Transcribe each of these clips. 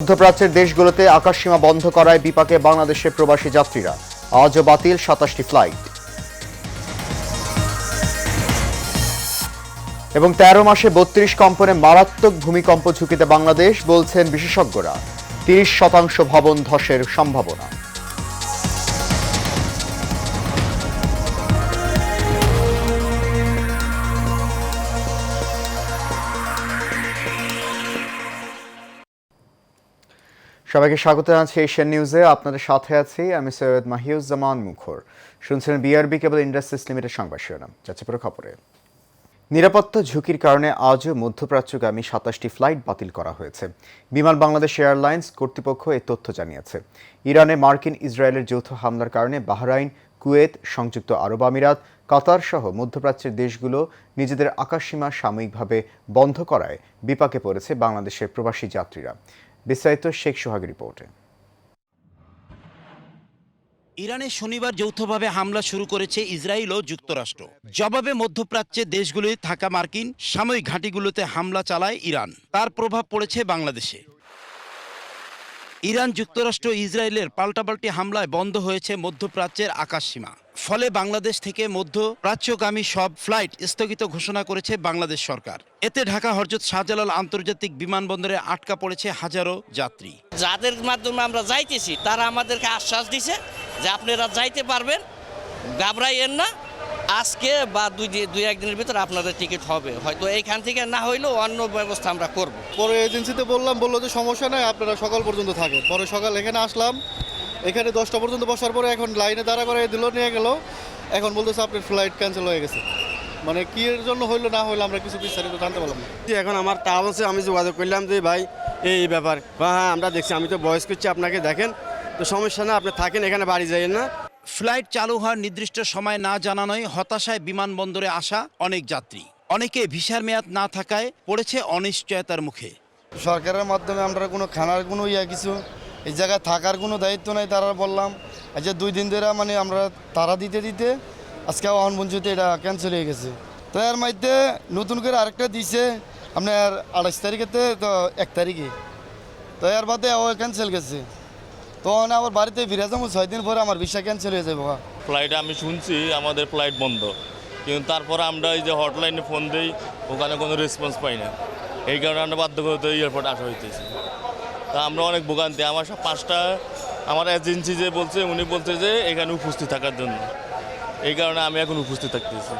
মধ্যপ্রাচ্যের দেশগুলোতে আকাশসীমা বন্ধ করায় বিপাকে বাংলাদেশের প্রবাসী যাত্রীরা। আজও বাতিল ২৭টি ফ্লাইট। এবং ১৩ মাসে ৩২ কম্পনে মারাত্মক ভূমিকম্প ঝুঁকিতে বাংলাদেশ, বলছেন বিশেষজ্ঞরা। ৩০% ভবন ধসের সম্ভাবনা। সবাইকে স্বাগত জানাচ্ছি এশিয়ান নিউজে। আপনাদের সাথে আছি আমি সৈয়দ মাহিউজ্জামান মুখর। শুনছেন বিআরবি কেবল ইন্ডাস্ট্রিজ লিমিটেড সংবাদ শিরোনাম। যাচ্ছে পুরো খবরে। নিরাপত্তা ঝুঁকির কারণে আজও মধ্যপ্রাচ্যগামী ২৭টি ফ্লাইট বাতিল করা হয়েছে। বিমান বাংলাদেশ এয়ারলাইন্স কর্তৃপক্ষ এই তথ্য জানিয়েছে। ইরানে মার্কিন ইসরায়েলের যৌথ হামলার কারণে বাহরাইন, কুয়েত, সংযুক্ত আরব আমিরাত, কাতার সহ মধ্যপ্রাচ্যের দেশগুলো নিজেদের আকাশসীমা সাময়িকভাবে বন্ধ করায় বিপাকে পড়েছে বাংলাদেশের প্রবাসী যাত্রীরা। বিস্তারিত শেখ সোহাগের রিপোর্টে। ইরানে শনিবার যৌথভাবে হামলা শুরু করেছে ইসরায়েল ও যুক্তরাষ্ট্র। জবাবে মধ্যপ্রাচ্যে দেশগুলোয় থাকা মার্কিন সামরিক ঘাঁটিগুলোতে হামলা চালায় ইরান। তার প্রভাব পড়েছে বাংলাদেশে। ইরান, যুক্তরাষ্ট্র, ইসরায়েলের পাল্টাপাল্টি হামলায় বন্ধ হয়েছে মধ্যপ্রাচ্যের আকাশসীমা। ফলে বাংলাদেশ থেকে মধ্যপ্রাচ্যগামী সব ফ্লাইট স্থগিত ঘোষণা করেছে বাংলাদেশ সরকার। এতে ঢাকা হযরত শাহজালাল আন্তর্জাতিক বিমানবন্দরে আটকা পড়েছে হাজারো যাত্রী। যাদের মাধ্যমে আমরা যাইতেছি তারা আমাদেরকে আশ্বাস দিছে যে আপনারা যাইতে পারবেন, ঘাবড়াইয়েন না, আজকে বা দুই একদিনের ভিতরে আপনাদের টিকিট হবে। হয়তো এইখান থেকে না হইলেও অন্য ব্যবস্থা আমরা করব। পরে এজেন্সিতে বললো যে সমস্যা নাই, আপনারা সকাল পর্যন্ত থাকেন। পরে সকাল এখানে আসলাম, এখানে 10টা পর্যন্ত বসার পরে এখন লাইনে দাঁড়া করে দিল, নিয়ে গেল। এখন বলতেছে আপনার ফ্লাইট ক্যান্সেল হয়ে গেছে। মানে কি এর জন্য হইলো না হইলো আমরা কিছু বিস্তারিত জানতে পারলাম না। এখন আমার ট্রাভেলসে আমি যোগাযোগ করলাম যে ভাই এই ব্যাপার। হ্যাঁ আমরা দেখছি, আমি তো ভয়েস করছি আপনাকে, দেখেন তো সমস্যা না, আপনি থাকেন এখানে, বাড়ি যাইয়েন না। ফ্লাইট চালু হওয়ার নির্দিষ্ট সময় না জানানোয় হতাশায় বিমানবন্দরে আসা অনেক যাত্রী। অনেকে ভিসার মেয়াদ না থাকায় পড়েছে অনিশ্চয়তার মুখে। সরকারের মাধ্যমে আমরা কোনো খানার কোনো কিছু এই জায়গায় থাকার কোনো দায়িত্ব নাই। তারা বললাম আচ্ছা 2 দিন ধরে মানে আমরা তারা দিতে আজকে আহ্বান বঞ্চিত এটা ক্যান্সেল হয়ে গেছে। তো এর মধ্যে নতুন করে আরেকটা দিছে আপনার 28 তারিখেতে, তো 1 তারিখে, তো এর বাদে ও ক্যান্সেল গেছে। তো আবার বাড়িতে ফিরে যাবো 6 দিন পরে আমার ভিসা ক্যান্সেল হয়ে যাবে। ফ্লাইট আমি শুনছি আমাদের ফ্লাইট বন্ধ, কিন্তু তারপরে আমরা এই যে হটলাইনে ফোন দিই, ওখানে কোনো রেসপন্স পাই না। এই কারণে আমরা বাধ্য করতে এয়ারপোর্ট আসা হইতেছে। তা আমরা অনেক ভোগান্তি। আমার সব 5টা আমার এজেন্সি যে বলছে, উনি বলছে যে এখানে উপস্থিত থাকার জন্য। এই কারণে আমি এখন উপস্থিত থাকতেছি।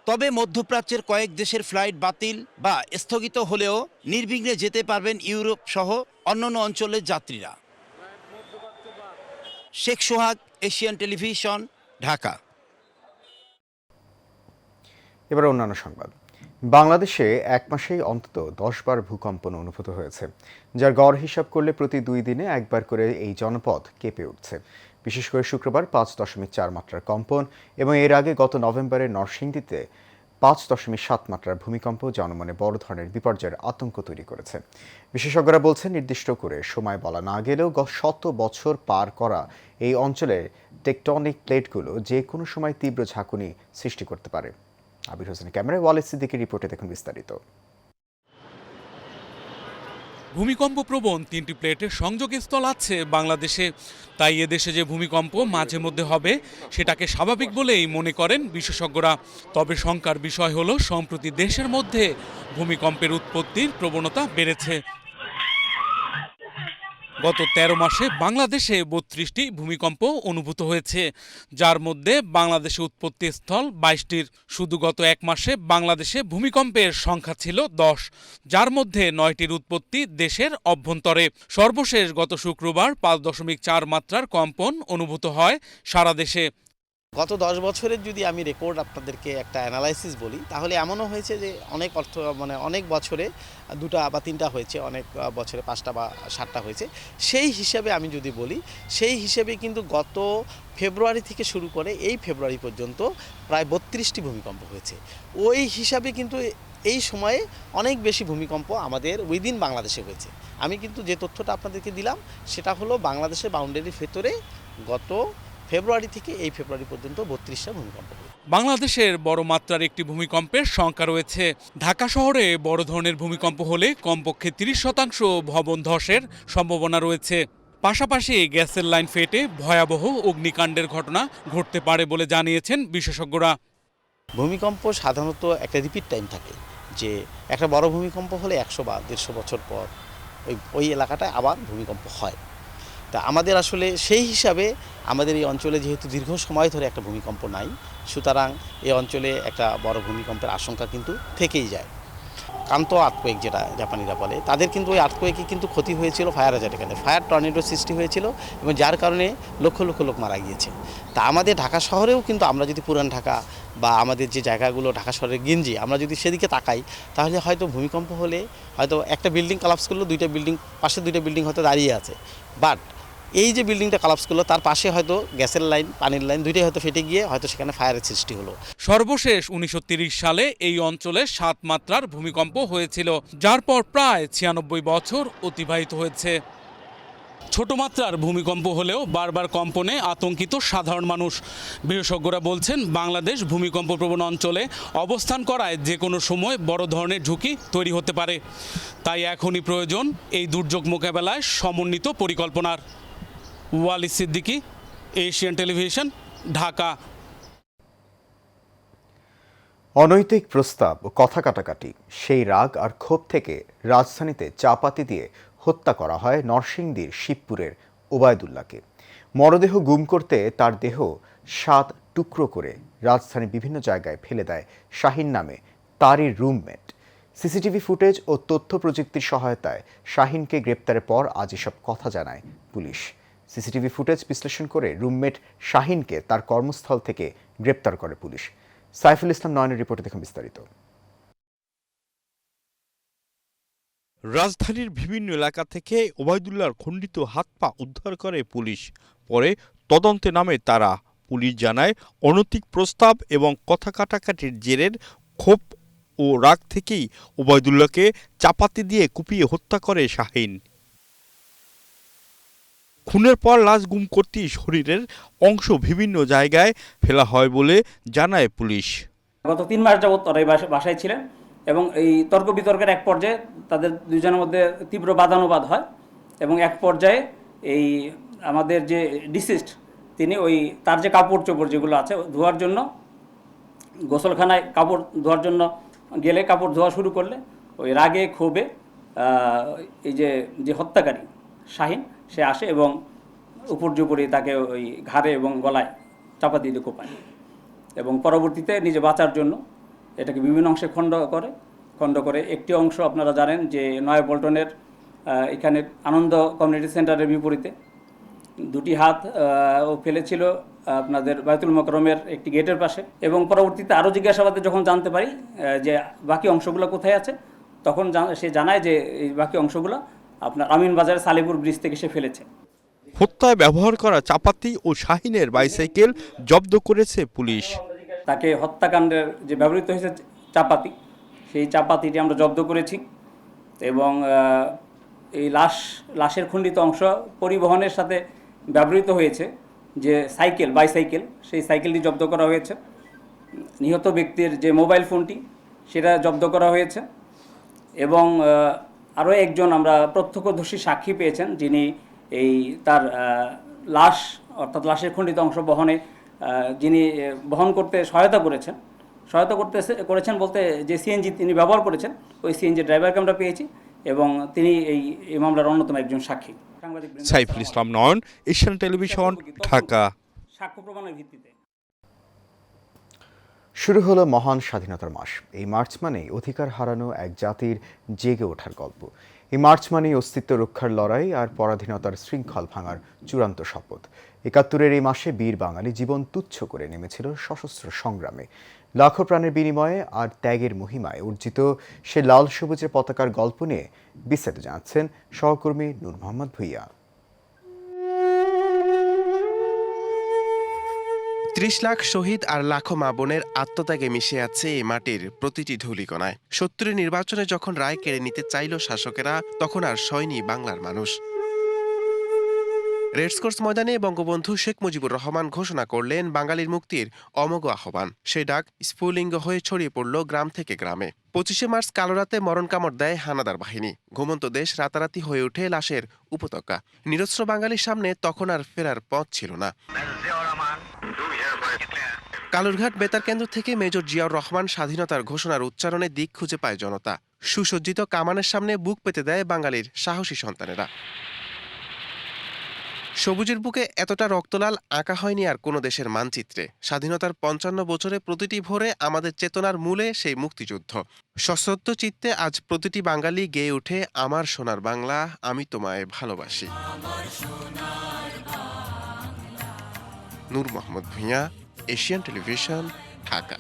তবে মধ্যপ্রাচ্যের কয়েক দেশের ফ্লাইট বাতিল বা স্থগিত হলেও নির্বিঘ্নে যেতে পারবেন ইউরোপ সহ অন্যান্য অঞ্চলের যাত্রীরা। শেখ সোহাগ, এশিয়ান টেলিভিশন, ঢাকা। এবার অন্যান্য সংবাদ। বাংলাদেশে এক মাসেই অন্তত 10 বার ভূকম্পন অনুভূত হয়েছে, যার গড় হিসাব করলে প্রতি 2 দিনে একবার করে এই জনপদ কেঁপে উঠছে। বিশেষ করে শুক্রবার 5.4 মাত্রার কম্পন এবং এর আগে গত নভেম্বরে নরসিংদীতে 5.7 মাত্রার ভূমিকম্প জনমনে বড় ধরনের বিপর্যয়ের আতঙ্ক তৈরি করেছে। বিশেষজ্ঞরা বলছেন, নির্দিষ্ট করে সময় বলা না গেলেও শত বছর পার করা এই অঞ্চলের টেকটনিক প্লেটগুলো যে কোনো সময় তীব্র ঝাঁকুনি সৃষ্টি করতে পারে। আবির হোসেনের ক্যামেরায় ওয়ালেদ সিদ্দিকীর রিপোর্টে দেখুন বিস্তারিত। ভূমিকম্প প্রবণ 3টি প্লেটের সংযোগস্থল আছে বাংলাদেশে, তাই এদেশে যে ভূমিকম্প মাঝে মধ্যে হবে সেটাকে স্বাভাবিক বলেই মনে করেন বিশেষজ্ঞরা। তবে শঙ্কার বিষয় হলো সম্প্রতি দেশের মধ্যে ভূমিকম্পের উৎপত্তির প্রবণতা বেড়েছে। গত 13 মাসে বাংলাদেশে 32টি ভূমিকম্প অনুভূত হয়েছে, যার মধ্যে বাংলাদেশে উৎপত্তি স্থল 22টির। শুধু গত 1 মাসে বাংলাদেশে ভূমিকম্পের সংখ্যা ছিল 10, যার মধ্যে 9টির উৎপত্তি দেশের অভ্যন্তরে। সর্বশেষ গত শুক্রবার 5.4 মাত্রার কম্পন অনুভূত হয় সারা দেশে। গত 10 বছরের যদি আমি রেকর্ড আপনাদেরকে একটা অ্যানালাইসিস বলি, তাহলে এমনও হয়েছে যে অনেক বছরে 2টা বা 3টা হয়েছে, অনেক বছরে 5টা বা 7টা হয়েছে। সেই হিসাবে আমি যদি বলি, সেই হিসেবে কিন্তু গত ফেব্রুয়ারি থেকে শুরু করে এই ফেব্রুয়ারি পর্যন্ত প্রায় 32টি ভূমিকম্প হয়েছে। ওই হিসাবে কিন্তু এই সময়ে অনেক বেশি ভূমিকম্প আমাদের উইদিন বাংলাদেশে হয়েছে। আমি কিন্তু যে তথ্যটা আপনাদেরকে দিলাম সেটা হলো বাংলাদেশের বাউন্ডারির ভেতরে গত ফেব্রুয়ারি থেকে এই ফেব্রুয়ারি পর্যন্ত 32টা ভূমিকম্প। বাংলাদেশের বড় মাত্রার একটি ভূমিকম্পের শঙ্কা রয়েছে। ঢাকা শহরে বড় ধরনের ভূমিকম্প হলে কমপক্ষে 30% ভবন ধসের সম্ভাবনা রয়েছে। পাশাপাশি গ্যাসের লাইন ফেটে ভয়াবহ অগ্নিকাণ্ডের ঘটনা ঘটতে পারে বলে জানিয়েছেন বিশেষজ্ঞরা। ভূমিকম্প সাধারণত একটা রিপিট টাইম থাকে, যে একটা বড় ভূমিকম্প হলে 100 বা 150 বছর পর ওই এলাকাটায় আবার ভূমিকম্প হয়। তা আমাদের আসলে সেই হিসাবে আমাদের এই অঞ্চলে যেহেতু দীর্ঘ সময় ধরে একটা ভূমিকম্প নাই, সুতরাং এই অঞ্চলে একটা বড় ভূমিকম্পের আশঙ্কা কিন্তু থেকেই যায়। কান্ত আর্থকোয়েক যেটা জাপানিরা বলে, তাদের কিন্তু ওই আর্থকোয়েকে কিন্তু ক্ষতি হয়েছিল ফায়ার হাজার, এখানে ফায়ার টর্নেডো সৃষ্টি হয়েছিল এবং যার কারণে লক্ষ লক্ষ লোক মারা গিয়েছে। তা আমাদের ঢাকা শহরেও কিন্তু আমরা যদি পুরান ঢাকা বা আমাদের যে জায়গাগুলো ঢাকা শহরের গেঞ্জি আমরা যদি সেদিকে তাকাই, তাহলে হয়তো ভূমিকম্প হলে হয়তো একটা বিল্ডিং কলাপস করলো, পাশে দুইটা বিল্ডিং হয়তো দাঁড়িয়ে আছে, বাট এই যে বিল্ডিংটা কলাপস করলো তার পাশে হয়তো গ্যাসের লাইন, পানির লাইন দুইটাই হয়তো ফেটে গিয়ে হয়তো সেখানে ফায়ারের সৃষ্টি হলো। সর্বশেষ 1930 সালে এই অঞ্চলে 7 মাত্রার ভূমিকম্প হয়েছিল, যার পর প্রায় 96 বছর অতিবাহিত হয়েছে। ছোট মাত্রার ভূমিকম্প হলেও বারবার কম্পনে আতঙ্কিত সাধারণ মানুষ। বিশেষজ্ঞরা বলছেন, বাংলাদেশ ভূমিকম্প প্রবণ অঞ্চলে অবস্থান করায় যে কোনো সময় বড় ধরনের ঝুঁকি তৈরি হতে পারে। তাই এখনই প্রয়োজন এই দুর্যোগ মোকাবেলায় সমন্বিত পরিকল্পনার। Walid Siddiqui, Asian television, Dhaka. অনৈতিক প্রস্তাব ও কথা কাটাকাটি, সেই রাগ আর ক্ষোভ থেকে রাজধানীতে চাপাতি দিয়ে হত্যা করা হয় নরসিংদীর শিবপুরের ওবায়দুল্লাহকে। মরদেহ গুম করতে তার দেহ 7 টুকরো করে রাজধানীর বিভিন্ন জায়গায় ফেলে দেয় শাহিন নামে তারই রুমমেট। সিসিটিভি ফুটেজ ও তথ্য প্রযুক্তির সহায়তায় শাহিনকে গ্রেপ্তারের পর আজ এসব কথা জানায় পুলিশ। সিসিটিভি ফুটেজ বিশ্লেষণ করে রুমমেট শাহিনকে তার কর্মস্থল থেকে গ্রেপ্তার করে পুলিশ। সাইফুল ইসলাম নয়নের রিপোর্টে দেখুন বিস্তারিত। রাজধানীর বিভিন্ন এলাকা থেকে ওবায়দুল্লাহর খণ্ডিত হাত পা উদ্ধার করে পুলিশ। পরে তদন্তে নামে তারা। পুলিশ জানায়, অনৈতিক প্রস্তাব এবং কথা কাটাকাটির জেরের ক্ষোভ ও রাগ থেকেই ওবায়দুল্লাহকে চাপাতি দিয়ে কুপিয়ে হত্যা করে শাহিন। খুনের পর লাশ গুম করতেই শরীরের অংশ বিভিন্ন জায়গায় ফেলা হয় বলে জানায় পুলিশ। গত 3 মাস যাবত তারা এই বাসায় ছিলেন এবং এই তর্ক বিতর্কের এক পর্যায়ে তাদের দুজনের মধ্যে তীব্র বাদানুবাদ হয় এবং এক পর্যায়ে এই আমাদের যে ডিসিস্ট তিনি তার যে কাপড় চোপড় যেগুলো আছে ধোয়ার জন্য গোসলখানায় কাপড় ধোয়ার জন্য গেলে কাপড় ধোয়া শুরু করলে ওই রাগে ক্ষোভে এই যে হত্যাকারী শাহিন সে আসে এবং উপর্যুপরি তাকে ওই ঘাড়ে এবং গলায় চাপাতি দিয়ে কোপায় এবং পরবর্তীতে নিজে বাঁচার জন্য এটাকে বিভিন্ন অংশে খণ্ড করে একটি অংশ আপনারা জানেন যে নয়াপল্টনের এখানে আনন্দ কমিউনিটি সেন্টারের বিপরীতে 2টি হাত ও ফেলেছিল আপনাদের বায়তুল মোকাররমের একটি গেটের পাশে এবং পরবর্তীতে আরও জিজ্ঞাসাবাদে যখন জানতে পারি যে বাকি অংশগুলো কোথায় আছে, তখন সে জানায় যে এই বাকি অংশগুলো আপনার আমিনবাজারের সালেপুর ব্রিজ থেকে সে ফেলেছে। হত্যায় ব্যবহার করা চাপাতি ও শাহিনের বাইসাইকেল জব্দ করেছে পুলিশ। তাকে হত্যাকাণ্ডের যে ব্যবহৃত হয়েছে চাপাতি, সেই চাপাতিটি আমরা জব্দ করেছি এবং এই লাশের খণ্ডিত অংশ পরিবহনের সাথে ব্যবহৃত হয়েছে যে বাইসাইকেল, সেই সাইকেলটি জব্দ করা হয়েছে। নিহত ব্যক্তির যে মোবাইল ফোনটি সেটা জব্দ করা হয়েছে এবং আরও একজন আমরা প্রত্যক্ষদর্শী সাক্ষী পেয়েছেন, যিনি তার লাশ অর্থাৎ লাশের খণ্ডিত অংশ বহনে যিনি বহন করতে সহায়তা করেছেন বলতে যে সিএনজি তিনি ব্যবহার করেছেন, ওই সিএনজি ড্রাইভারকে আমরা পেয়েছি এবং তিনি এই মামলার অন্যতম একজন সাক্ষী। সাইফুল ইসলাম নয়ন, এশিয়ান টেলিভিশন, ঢাকা। সাক্ষ্য প্রমাণের ভিত্তিতে শুরু হলো মহান স্বাধীনতার মাস। এই মার্চ মানেই অধিকার হারানো এক জাতির জেগে ওঠার গল্প। এই মার্চ মানেই অস্তিত্ব রক্ষার লড়াই আর পরাধীনতার শৃঙ্খল ভাঙার চূড়ান্ত শপথ। ৭১-এর এই মাসে বীর বাঙালি জীবন তুচ্ছ করে নেমেছিল সশস্ত্র সংগ্রামে। লাখো প্রাণের বিনিময়ে আর ত্যাগের মহিমায় অর্জিত সে লাল সবুজের পতাকার গল্প নিয়ে বিস্তারিত জানাচ্ছেন সহকর্মী নূর মোহাম্মদ ভুইয়া। ৩০ লাখ শহীদ আর লাখো মা বোনের আত্মত্যাগে মিশে আছে এই মাটির প্রতিটি ধূলিকণায়। ৭০-এর নির্বাচনে যখন রায় কেড়ে নিতে চাইল শাসকেরা, তখন আর সয়নি বাংলার মানুষ। রেসকোর্স ময়দানে বঙ্গবন্ধু শেখ মুজিবুর রহমান ঘোষণা করলেন বাঙালির মুক্তির অমোঘ আহ্বান। সেই ডাক স্ফুলিঙ্গ হয়ে ছড়িয়ে পড়ল গ্রাম থেকে গ্রামে। 25শে মার্চ কালো রাতে মরণ কামড় দেয় হানাদার বাহিনী। ঘুমন্ত দেশ রাতারাতি হয়ে ওঠে লাশের উপত্যকা। নিরস্ত্র বাঙালির সামনে তখন আর ফেরার পথ ছিল না। কালুরঘাট বেতার কেন্দ্র থেকে মেজর জিয়াউর রহমান স্বাধীনতার ঘোষণার উচ্চারণে দিক খুঁজে পায় জনতা। সুসজ্জিত কামানের সামনে বুক পেতে দেয় বাঙালির সাহসী সন্তানেরা। সবুজের বুকে এতটা রক্তলাল আঁকা হয়নি আর কোনো দেশের মানচিত্রে। স্বাধীনতার 55 বছরে প্রতিটি ভোরে আমাদের চেতনার মূলে সেই মুক্তিযুদ্ধ। সশ্রদ্ধ চিত্তে আজ প্রতিটি বাঙালি গেয়ে ওঠে আমার সোনার বাংলা, আমি তোমায় ভালোবাসি। নূর মোহাম্মদ ভূঁইয়া, এশিয়ান টেলিভিশন, ঢাকা।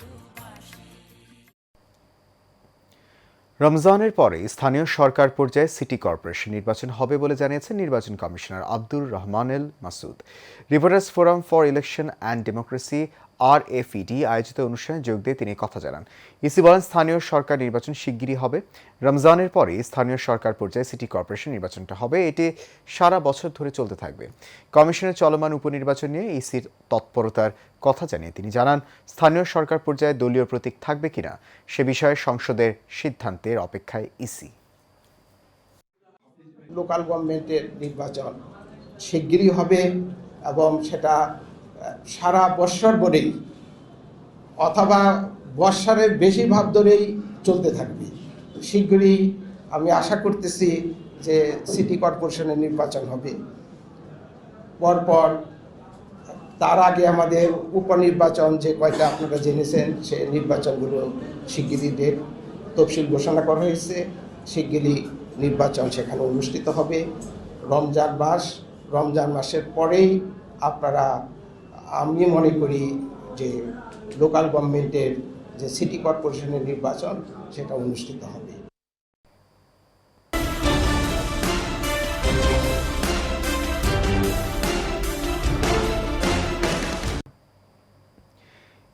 রমজানের পরে স্থানীয় সরকার পর্যায়ে সিটি কর্পোরেশন নির্বাচন হবে বলে জানিয়েছেন নির্বাচন কমিশনার আব্দুর রহমানেল Masud. Reporters forum for election and democracy RFED আয়োজিত অনুষ্ঠানে যোগ দিয়ে তিনি কথা জানান। ইসি বলেন, স্থানীয় সরকার নির্বাচন শিগগিরই হবে। রমজানের পরে স্থানীয় সরকার পর্যায়ে সিটি কর্পোরেশন নির্বাচনটা হবে। এটি সারা বছর ধরে চলতে থাকবে। কমিশনের চলমান উপনির্বাচন নিয়ে ইসির তৎপরতার কথা জানিয়ে তিনি জানান, স্থানীয় সরকার পর্যায়ে দলীয় প্রতীক থাকবে কিনা সে বিষয়ে সংসদের সিদ্ধান্তের অপেক্ষায় ইসি। লোকাল গভর্নমেন্টের নির্বাচন শিগগিরই হবে এবং সেটা সারা বৎসর ধরেই অথবা বৎসরের বেশিরভাগ ধরেই চলতে থাকবে। শিগগিরই আমি আশা করতেছি যে সিটি কর্পোরেশনের নির্বাচন হবে। পরপর তার আগে আমাদের উপনির্বাচন যে কয়টা আপনারা জেনেছেন, সে নির্বাচনগুলো শিগগিরই ডেট তফসিল ঘোষণা করা হয়েছে। শিগগিরই নির্বাচন সেখানে অনুষ্ঠিত হবে। রমজান মাসের পরেই আপনারা, আমি মনে করি যে লোকাল গভর্নমেন্টের যে সিটি কর্পোরেশনের নির্বাচন সেটা অনুষ্ঠিত হবে।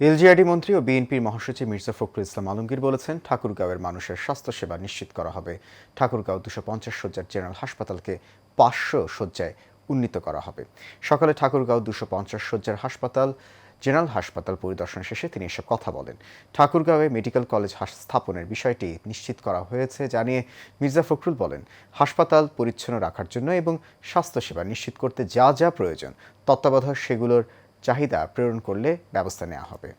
এলজিআরডি মন্ত্রী ও বিএনপির মহাসচিব মির্জা ফখরুল ইসলাম আলমগীর বলেছেন, ঠাকুরগাঁওয়ের মানুষের স্বাস্থ্যসেবা নিশ্চিত করা হবে। ঠাকুরগাঁও 250 শয্যার জেনারেল হাসপাতালকে 500 শয্যায় উন্নীত করা হবে। সকালে ঠাকুরগাঁও 250 শয্যার জেনারেল হাসপাতাল পরিদর্শন শেষে তিনি এসব কথা বলেন। ঠাকুরগাঁওয়ে মেডিকেল কলেজ স্থাপনের বিষয়টি নিশ্চিত করা হয়েছে জানিয়ে মির্জা ফখরুল বলেন, হাসপাতাল পরিচ্ছন্ন রাখার জন্য এবং স্বাস্থ্যসেবা নিশ্চিত করতে যা যা প্রয়োজন তত্ত্বাবধায়ক সেগুলোর চাহিদা প্রেরণ করলে ব্যবস্থা নেওয়া হবে।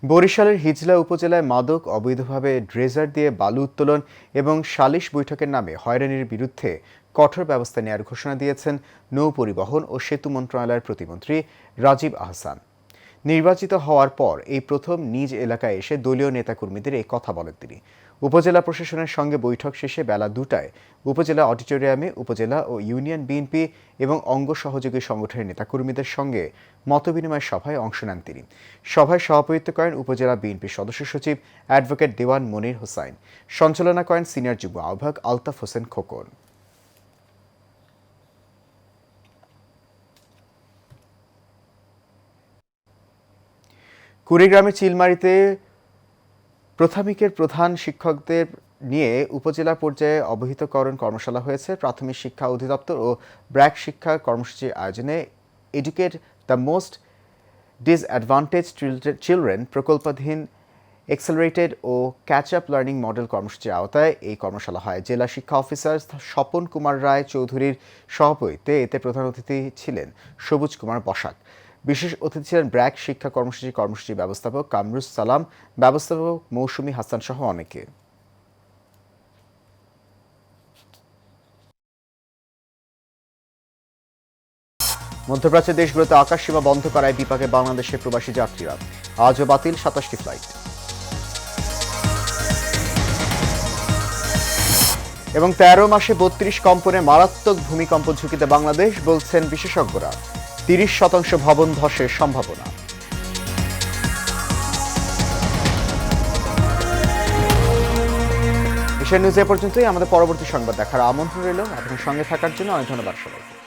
বরিশালের হিজলা উপজেলায় মাদক অবৈধভাবে ড্রেজার দিয়ে বালু উত্তোলন এবং সালিশ বৈঠকের নামে হয়রানির বিরুদ্ধে কঠোর ব্যবস্থা নেওয়ার ঘোষণা দিয়েছেন নৌ পরিবহন ও সেতু মন্ত্রণালয়ের প্রতিমন্ত্রী রাজীব আহসান। নির্বাচিত হওয়ার পর এই প্রথম নিজ এলাকায় এসে দলীয় নেতাকর্মীদের এই কথা বলেন তিনি। উপজেলা প্রশাসনের সঙ্গে বৈঠক শেষে বেলা 2টায় উপজেলা অডিটোরিয়ামে উপজেলা ও ইউনিয়ন বিএনপি এবং অঙ্গ সহযোগী সংগঠনের নেতাকর্মীদের সঙ্গে মতবিনিময় সভায় অংশ নেন তিনি। সভায় সভাপতিত্ব করেন উপজেলা বিএনপির সদস্য সচিব অ্যাডভোকেট দেওয়ান মনির হোসাইন। সঞ্চালনা করেন সিনিয়র যুগ্ম আহ্বায়ক আলতাফ হোসেন খোকন। কুড়িগ্রামের চিলমারিতে প্রাথমিকের প্রধান শিক্ষকদের নিয়ে উপজেলা পর্যায়ে অবহিতকরণ কর্মশালা হয়েছে। প্রাথমিক শিক্ষা অধিদপ্তর ও ব্র্যাক শিক্ষা কর্মসূচির আয়োজনে educate the most disadvantaged children প্রকল্পাধীন এক্সেলারেটেড ও ক্যাচ আপ লার্নিং মডেল কর্মসূচির আওতায় এই কর্মশালা হয়। জেলা শিক্ষা অফিসার স্বপন কুমার রায় চৌধুরীর সভাপতিত্বে এতে প্রধান অতিথি ছিলেন সবুজ কুমার বসাক। বিশেষ অতিথি ছিলেন ব্র্যাক শিক্ষা কর্মসূচি ব্যবস্থাপক কামরুস সালাম, ব্যবস্থাপক মৌসুমী হাসান সহ অনেকে। মধ্যপ্রাচ্যের দেশগুলোতে আকাশসীমা বন্ধ করায় বিপাকে বাংলাদেশের প্রবাসী যাত্রীরা। আজও বাতিল 27টি ফ্লাইট। এবং 13 মাসে 32 কম্পনে মারাত্মক ভূমিকম্প ঝুঁকিতে বাংলাদেশ, বলছেন বিশেষজ্ঞরা। 30% ভবন ধসের সম্ভাবনা। এশিয়ান নিউজ এ পর্যন্তই। আমাদের পরবর্তী সংবাদ দেখার আমন্ত্রণ রইল। আপনার সঙ্গে থাকার জন্য অনেক ধন্যবাদ সবাই।